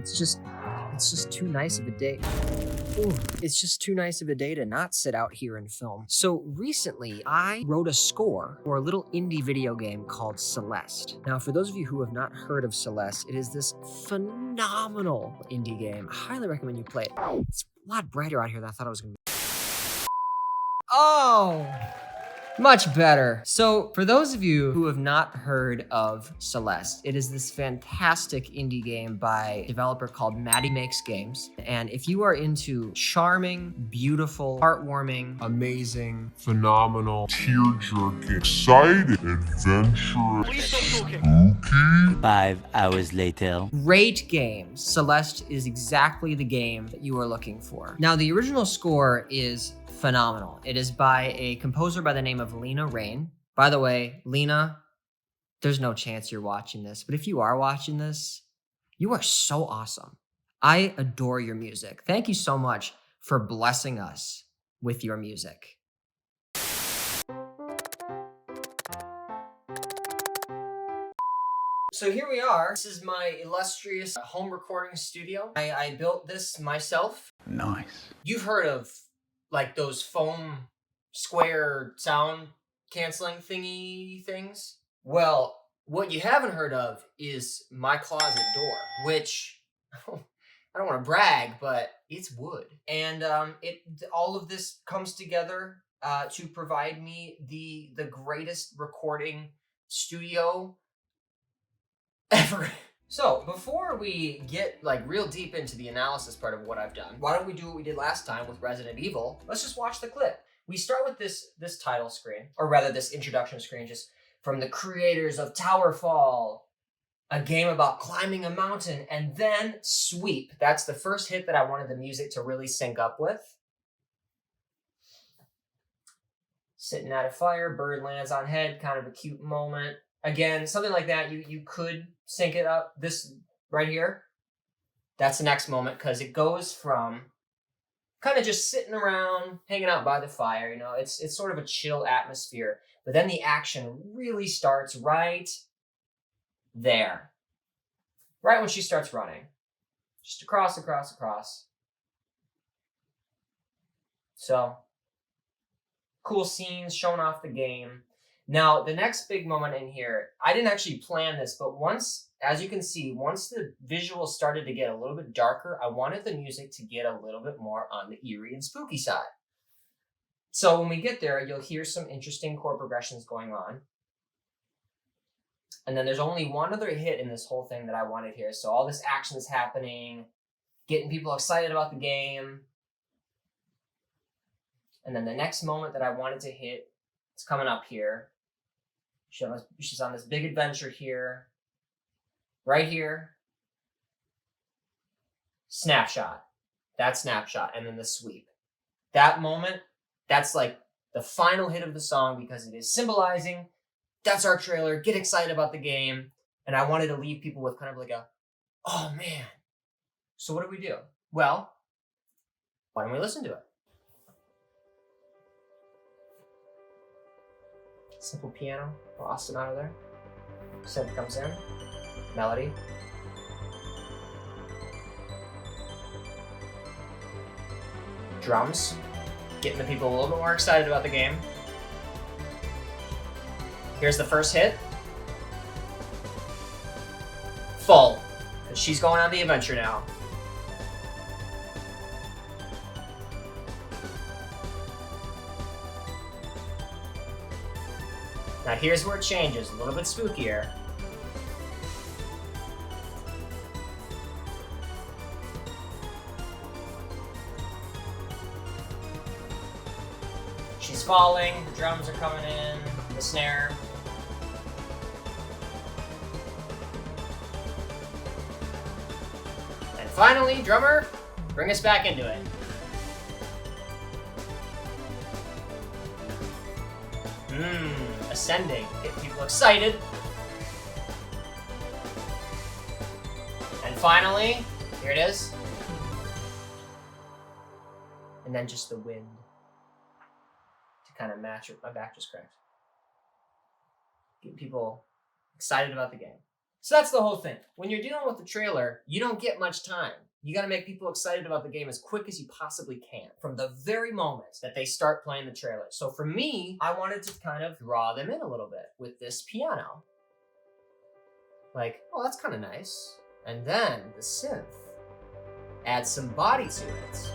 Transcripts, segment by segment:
It's just too nice of a day. Ooh, it's just too nice of a day to not sit out here and film. So recently, I wrote a score for a little indie video game called Celeste. Now, for those of you who have not heard of Celeste, it is this phenomenal indie game. I highly recommend you play it. It's a lot brighter out here than I thought it was gonna be. Oh! Much better. So for those of you who have not heard of Celeste, it is this fantastic indie game by a developer called Maddie Makes Games. And if you are into charming, beautiful, heartwarming, amazing, phenomenal, tear-jerking, exciting, adventurous, spooky. 5 hours later. great games, Celeste is exactly the game that you are looking for. Now, the original score is phenomenal. It is by a composer by the name of Lena Raine. By the way, Lena, there's no chance you're watching this, but if you are watching this, you are so awesome. I adore your music. Thank you so much for blessing us with your music. So here we are. This is my illustrious home recording studio. I built this myself. Nice. You've heard of like those foam square sound canceling thingy things? Well, what you haven't heard of is my closet door, which I don't want to brag, but it's wood. And all of this comes together to provide me the greatest recording studio ever. So before we get like real deep into the analysis part of what I've done, why don't we do what we did last time with Resident Evil? Let's just watch the clip. We start with this title screen, or rather this introduction screen, just from the creators of Towerfall, a game about climbing a mountain, and then Sweep. That's the first hit that I wanted the music to really sync up with. Sitting at a fire, bird lands on head, kind of a cute moment. Again, something like that, you could sync it up. This right here, that's the next moment, because it goes from kind of just sitting around, hanging out by the fire, you know, it's sort of a chill atmosphere. But then the action really starts right there. Right when she starts running. Just across. So, cool scenes showing off the game. Now, the next big moment in here, I didn't actually plan this, but once, as you can see, once the visuals started to get a little bit darker, I wanted the music to get a little bit more on the eerie and spooky side. So when we get there, you'll hear some interesting chord progressions going on. And then there's only one other hit in this whole thing that I wanted here. So all this action is happening, getting people excited about the game. And then the next moment that I wanted to hit, it's coming up here. She's on this big adventure here. Right here. Snapshot. That snapshot. And then the sweep. That moment, that's like the final hit of the song because it is symbolizing, that's our trailer, get excited about the game. And I wanted to leave people with kind of like a, oh man. So what do we do? Well, why don't we listen to it? Simple piano, Austin out of there. Synth comes in, melody. Drums, getting the people a little bit more excited about the game. Here's the first hit. Full, because she's going on the adventure now. Now here's where it changes, a little bit spookier. She's falling, the drums are coming in, the snare. And finally, drummer, bring us back into it. Ascending, getting people excited. And finally, here it is. And then just the wind to kind of match it. My back just cracked. Getting people excited about the game. So that's the whole thing. When you're dealing with the trailer, you don't get much time. You gotta make people excited about the game as quick as you possibly can from the very moment that they start playing the trailer. So for me, I wanted to kind of draw them in a little bit with this piano. Like, oh, that's kind of nice. And then the synth adds some body to it.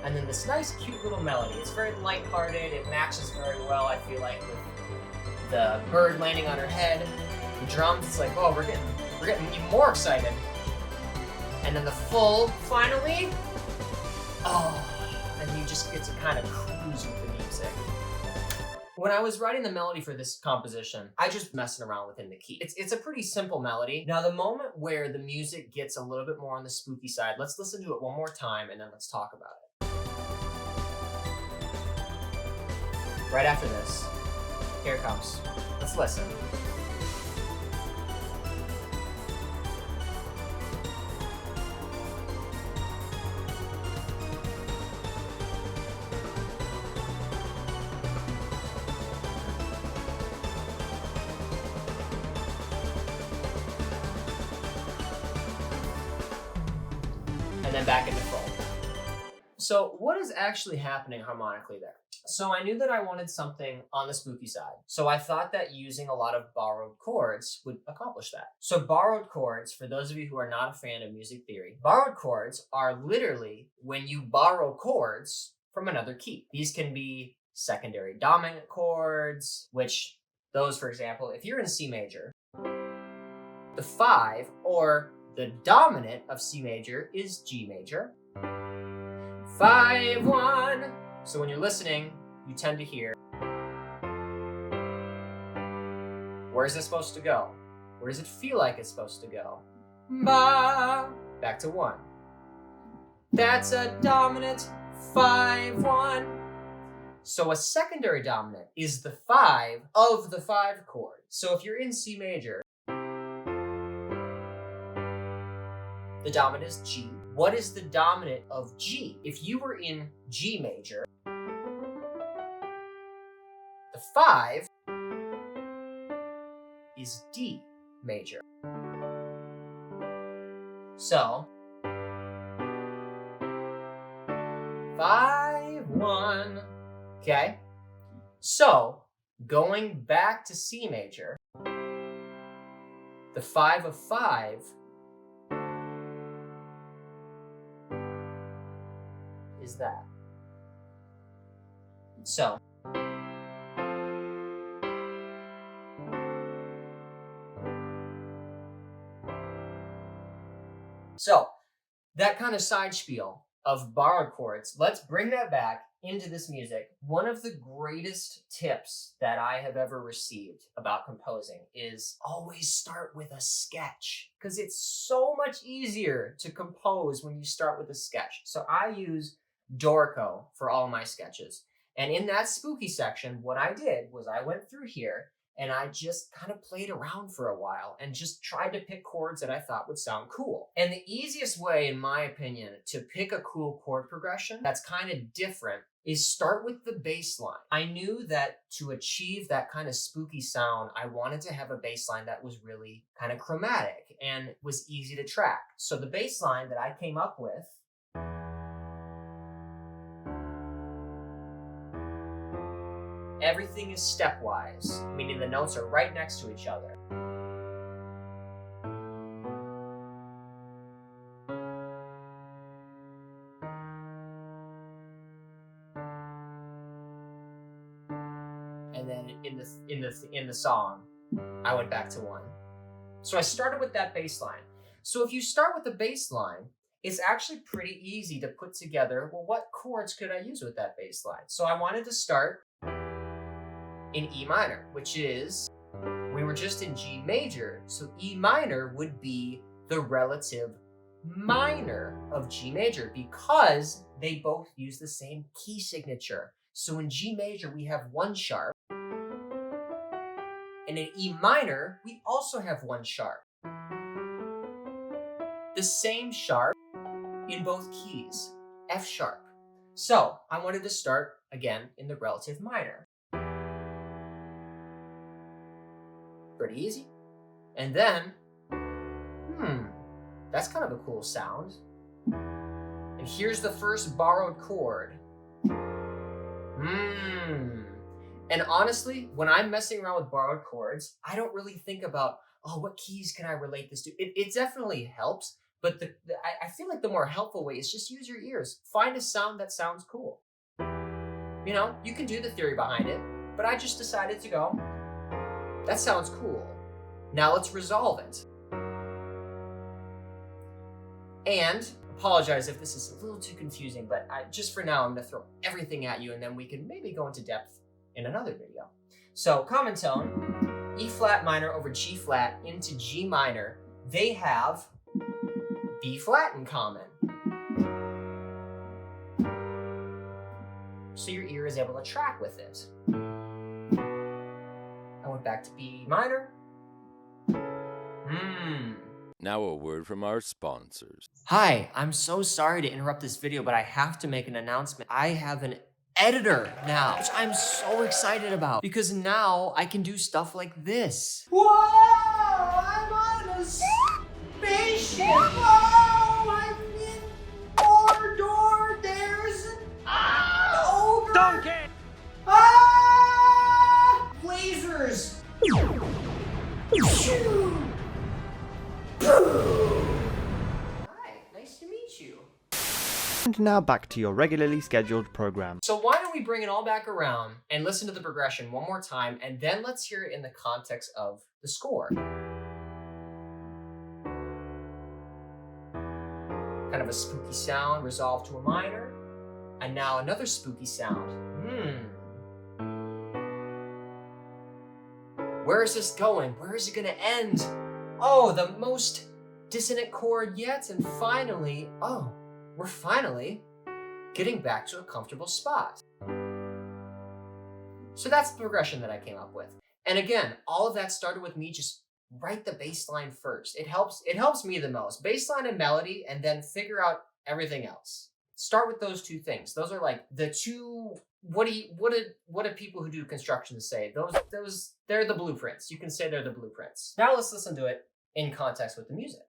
And then this nice, cute little melody. It's very lighthearted. It matches very well, I feel like, with the bird landing on her head. The drums, it's like, oh, we're getting even more excited. And then the full, finally, oh, and you just get to kind of cruise with the music. When I was writing the melody for this composition, I just messing around within the key. It's a pretty simple melody. Now, the moment where the music gets a little bit more on the spooky side, let's listen to it one more time and then let's talk about it. Right after this, here it comes. Let's listen. And then back into full. So what is actually happening harmonically there? So I knew that I wanted something on the spooky side. So I thought that using a lot of borrowed chords would accomplish that. So borrowed chords, for those of you who are not a fan of music theory, borrowed chords are literally when you borrow chords from another key. These can be secondary dominant chords, which those, for example, if you're in C major, the 5 or the dominant of C major is G major. 5, 1. So when you're listening, you tend to hear, where's it supposed to go? Where does it feel like it's supposed to go? Ba. Back to 1. That's a dominant 5, 1. So a secondary dominant is the 5 of the 5 chord. So if you're in C major, the dominant is G. What is the dominant of G? If you were in G major, the 5 is D major. So 5, 1. Okay? So going back to C major, the 5 of 5 is that. So that kind of side spiel of borrowed chords, let's bring that back into this music. One of the greatest tips that I have ever received about composing is always start with a sketch, because it's so much easier to compose when you start with a sketch. So I use Dorico for all my sketches. And in that spooky section, what I did was I went through here and I just kind of played around for a while and just tried to pick chords that I thought would sound cool. And the easiest way, in my opinion, to pick a cool chord progression that's kind of different is start with the bass line. I knew that to achieve that kind of spooky sound, I wanted to have a bass line that was really kind of chromatic and was easy to track. So the bass line that I came up with everything is stepwise, meaning the notes are right next to each other. And then in the song, I went back to 1. So I started with that bass line. So if you start with the bass line, it's actually pretty easy to put together, well, what chords could I use with that bass line? So I wanted to start in E minor, which is, we were just in G major, so E minor would be the relative minor of G major because they both use the same key signature. So in G major, we have 1 sharp, and in E minor, we also have 1 sharp. The same sharp in both keys, F sharp. So I wanted to start again in the relative minor. Pretty easy. And then That's kind of a cool sound. And here's the first borrowed chord. And honestly, when I'm messing around with borrowed chords, I don't really think about, oh, what keys can I relate this to? It definitely helps, but I feel like the more helpful way is just use your ears. Find a sound that sounds cool. You know, you can do the theory behind it, but I just decided to go, that sounds cool. Now let's resolve it. And apologize if this is a little too confusing, but just for now, I'm gonna throw everything at you and then we can maybe go into depth in another video. So common tone, E flat minor over G flat into G minor. They have B flat in common. So your ear is able to track with it. I went back to B minor. Now a word from our sponsors. Hi, I'm so sorry to interrupt this video, but I have to make an announcement. I have an editor now, which I'm so excited about because now I can do stuff like this. Whoa, I'm on a spaceship. Oh, I'm in Mordor. There's an ogre. Donkey! Ah! Lasers. Hi, nice to meet you. And now back to your regularly scheduled program. So why don't we bring it all back around and listen to the progression one more time, and then let's hear it in the context of the score. Kind of a spooky sound resolved to a minor, and now another spooky sound. Where is this going? Where is it gonna end? Oh, the most dissonant chord yet, and finally, oh, we're finally getting back to a comfortable spot. So that's the progression that I came up with. And again, all of that started with me just write the bass line first. It helps me the most. Bass line and melody, and then figure out everything else. Start with those two things. Those are like the two, what do people who do construction say? Those they're the blueprints. You can say they're the blueprints. Now let's listen to it in context with the music.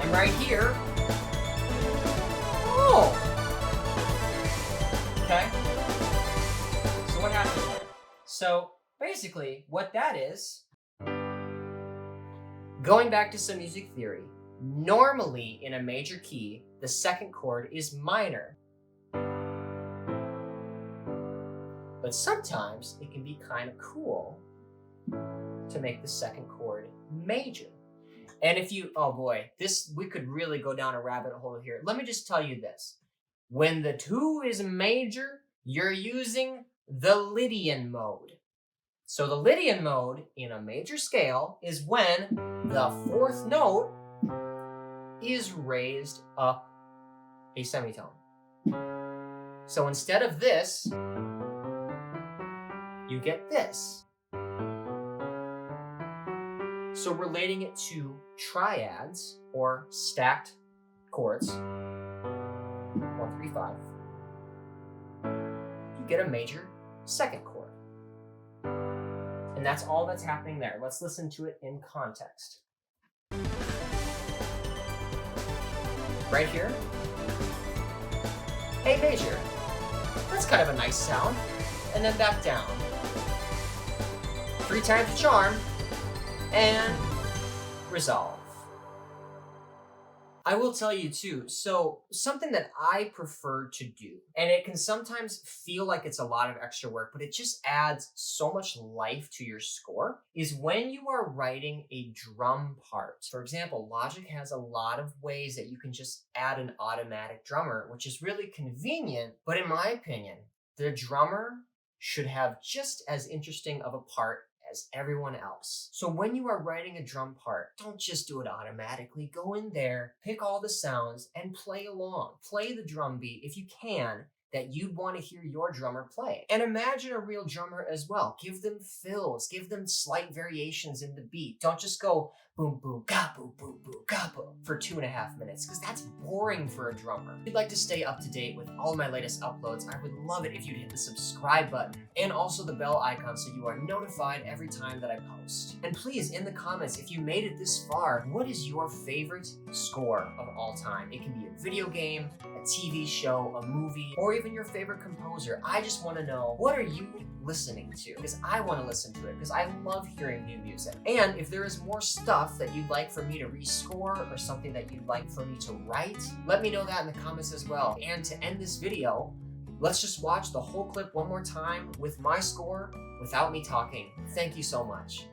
And right here, oh, okay. So what happened there? So basically what that is, going back to some music theory, normally in a major key, the second chord is minor. But sometimes it can be kind of cool to make the second chord major. And if you, oh boy, we could really go down a rabbit hole here. Let me just tell you this. When the 2 is major, you're using the Lydian mode. So the Lydian mode in a major scale is when the 4th note is raised up a semitone. So instead of this, you get this. So relating it to triads or stacked chords, 1, 3, 5, you get a major second chord. And that's all that's happening there. Let's listen to it in context. Right here, A major. That's kind of a nice sound. And then back down. 3 times the charm, and resolve. I will tell you too, so something that I prefer to do, and it can sometimes feel like it's a lot of extra work, but it just adds so much life to your score, is when you are writing a drum part. For example, Logic has a lot of ways that you can just add an automatic drummer, which is really convenient, but in my opinion, the drummer should have just as interesting of a part as everyone else. So when you are writing a drum part, don't just do it automatically. Go in there, pick all the sounds, and play along. Play the drum beat if you can, that you'd want to hear your drummer play. And imagine a real drummer as well. Give them fills, give them slight variations in the beat. Don't just go boom, boom, ga, boom, boom, boom, ga, boom for 2.5 minutes, because that's boring for a drummer. If you'd like to stay up to date with all my latest uploads, I would love it if you'd hit the subscribe button and also the bell icon so you are notified every time that I post. And please, in the comments, if you made it this far, what is your favorite score of all time? It can be a video game, a TV show, a movie, or even your favorite composer. I just want to know, what are you listening to? Because I want to listen to it, because I love hearing new music. And if there is more stuff that you'd like for me to rescore or something that you'd like for me to write, let me know that in the comments as well. And to end this video, let's just watch the whole clip one more time with my score without me talking. Thank you so much.